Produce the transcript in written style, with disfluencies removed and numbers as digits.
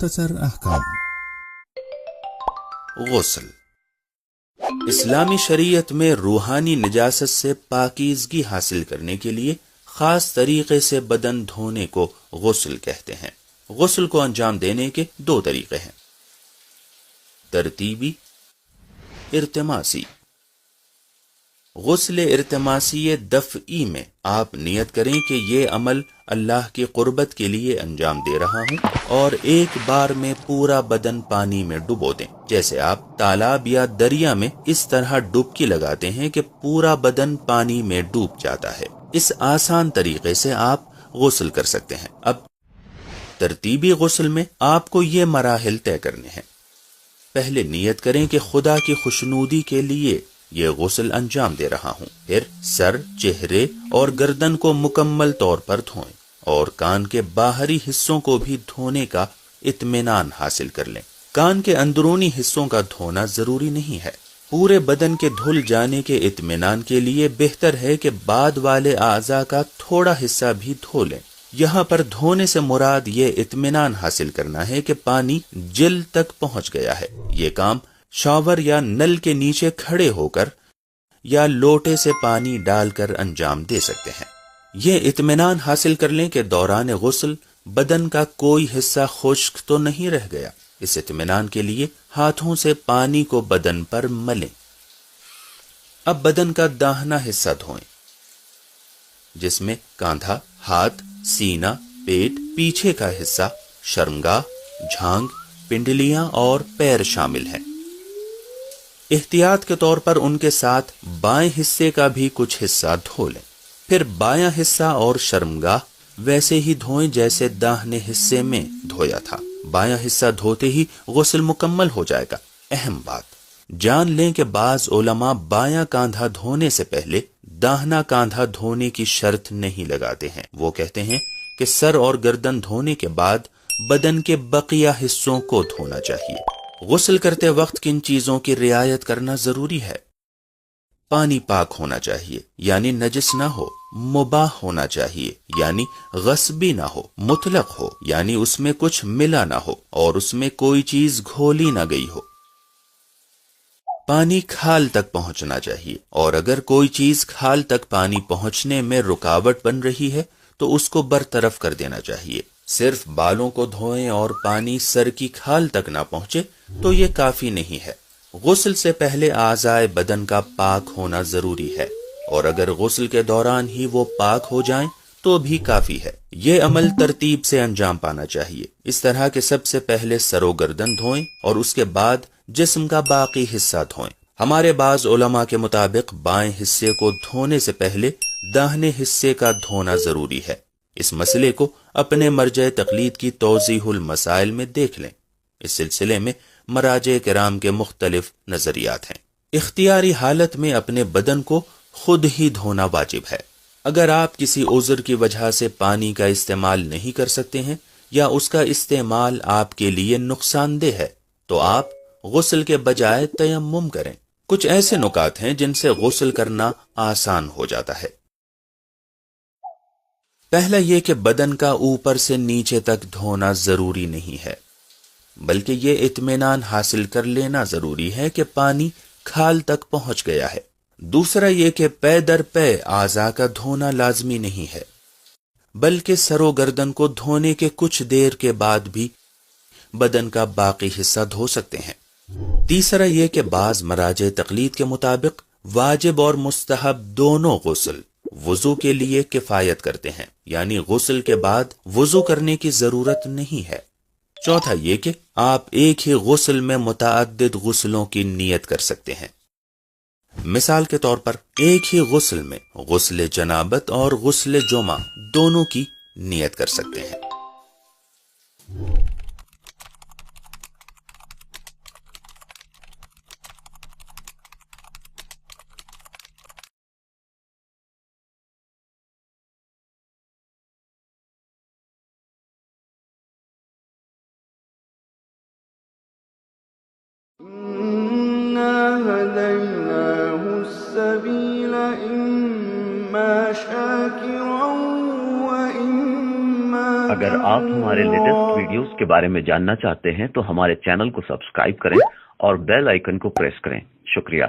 مختصر احکام۔ غسل اسلامی شریعت میں روحانی نجاست سے پاکیزگی حاصل کرنے کے لیے خاص طریقے سے بدن دھونے کو غسل کہتے ہیں۔ غسل کو انجام دینے کے دو طریقے ہیں، ترتیبی، ارتماسی۔ غسل ارتماسی دفعی میں آپ نیت کریں کہ یہ عمل اللہ کی قربت کے لیے انجام دے رہا ہوں اور ایک بار میں پورا بدن پانی میں ڈبو دیں، جیسے آپ تالاب یا دریا میں اس طرح ڈبکی لگاتے ہیں کہ پورا بدن پانی میں ڈوب جاتا ہے۔ اس آسان طریقے سے آپ غسل کر سکتے ہیں۔ اب ترتیبی غسل میں آپ کو یہ مراحل طے کرنے ہیں۔ پہلے نیت کریں کہ خدا کی خوشنودی کے لیے یہ غسل انجام دے رہا ہوں، پھر سر، چہرے اور گردن کو مکمل طور پر دھوئیں اور کان کے باہری حصوں کو بھی دھونے کا اطمینان حاصل کر لیں۔ کان کے اندرونی حصوں کا دھونا ضروری نہیں ہے۔ پورے بدن کے دھل جانے کے اطمینان کے لیے بہتر ہے کہ بعد والے اعضاء کا تھوڑا حصہ بھی دھو لیں۔ یہاں پر دھونے سے مراد یہ اطمینان حاصل کرنا ہے کہ پانی جلد تک پہنچ گیا ہے۔ یہ کام شاور یا نل کے نیچے کھڑے ہو کر یا لوٹے سے پانی ڈال کر انجام دے سکتے ہیں۔ یہ اطمینان حاصل کر لیں کہ دوران غسل بدن کا کوئی حصہ خشک تو نہیں رہ گیا۔ اس اطمینان کے لیے ہاتھوں سے پانی کو بدن پر ملیں۔ اب بدن کا داہنا حصہ دھوئیں، جس میں کاندھا، ہاتھ، سینہ، پیٹ، پیچھے کا حصہ، شرمگاہ، جھانگ، پنڈلیاں اور پیر شامل ہیں۔ احتیاط کے طور پر ان کے ساتھ بائیں حصے کا بھی کچھ حصہ دھو لیں۔ پھر بایاں حصہ اور شرمگاہ ویسے ہی دھوئیں جیسے داہنے حصے میں دھویا تھا۔ بایاں حصہ دھوتے ہی غسل مکمل ہو جائے گا۔ اہم بات جان لیں کہ بعض علماء بایاں کاندھا دھونے سے پہلے داہنا کاندھا دھونے کی شرط نہیں لگاتے ہیں۔ وہ کہتے ہیں کہ سر اور گردن دھونے کے بعد بدن کے بقیہ حصوں کو دھونا چاہیے۔ غسل کرتے وقت کن چیزوں کی رعایت کرنا ضروری ہے؟ پانی پاک ہونا چاہیے، یعنی نجس نہ ہو، مباح ہونا چاہیے، یعنی غصبی نہ ہو، مطلق ہو، یعنی اس میں کچھ ملا نہ ہو اور اس میں کوئی چیز گھولی نہ گئی ہو۔ پانی کھال تک پہنچنا چاہیے، اور اگر کوئی چیز کھال تک پانی پہنچنے میں رکاوٹ بن رہی ہے تو اس کو برطرف کر دینا چاہیے۔ صرف بالوں کو دھوئیں اور پانی سر کی کھال تک نہ پہنچے تو یہ کافی نہیں ہے۔ غسل سے پہلے اعضائے بدن کا پاک ہونا ضروری ہے، اور اگر غسل کے دوران ہی وہ پاک ہو جائیں تو بھی کافی ہے۔ یہ عمل ترتیب سے انجام پانا چاہیے، اس طرح کہ سب سے پہلے سر و گردن دھوئیں اور اس کے بعد جسم کا باقی حصہ دھوئیں۔ ہمارے بعض علماء کے مطابق بائیں حصے کو دھونے سے پہلے داہنے حصے کا دھونا ضروری ہے۔ اس مسئلے کو اپنے مرجع تقلید کی توضیح المسائل میں دیکھ لیں۔ اس سلسلے میں مراجع کرام کے مختلف نظریات ہیں۔ اختیاری حالت میں اپنے بدن کو خود ہی دھونا واجب ہے۔ اگر آپ کسی عذر کی وجہ سے پانی کا استعمال نہیں کر سکتے ہیں یا اس کا استعمال آپ کے لیے نقصان دہ ہے تو آپ غسل کے بجائے تیمم کریں۔ کچھ ایسے نکات ہیں جن سے غسل کرنا آسان ہو جاتا ہے۔ پہلا یہ کہ بدن کا اوپر سے نیچے تک دھونا ضروری نہیں ہے، بلکہ یہ اطمینان حاصل کر لینا ضروری ہے کہ پانی کھال تک پہنچ گیا ہے۔ دوسرا یہ کہ پے در پے اعضاء کا دھونا لازمی نہیں ہے، بلکہ سر و گردن کو دھونے کے کچھ دیر کے بعد بھی بدن کا باقی حصہ دھو سکتے ہیں۔ تیسرا یہ کہ بعض مراجع تقلید کے مطابق واجب اور مستحب دونوں غسل وضو کے لیے کفایت کرتے ہیں، یعنی غسل کے بعد وضو کرنے کی ضرورت نہیں ہے۔ چوتھا یہ کہ آپ ایک ہی غسل میں متعدد غسلوں کی نیت کر سکتے ہیں۔ مثال کے طور پر ایک ہی غسل میں غسل جنابت اور غسل جمعہ دونوں کی نیت کر سکتے ہیں۔ هديناه السبيل إما شاكرا وإما اگر آپ ہمارے لیٹسٹ ویڈیوز کے بارے میں جاننا چاہتے ہیں تو ہمارے چینل کو سبسکرائب کریں اور بیل آئیکن کو پریس کریں۔ شکریہ۔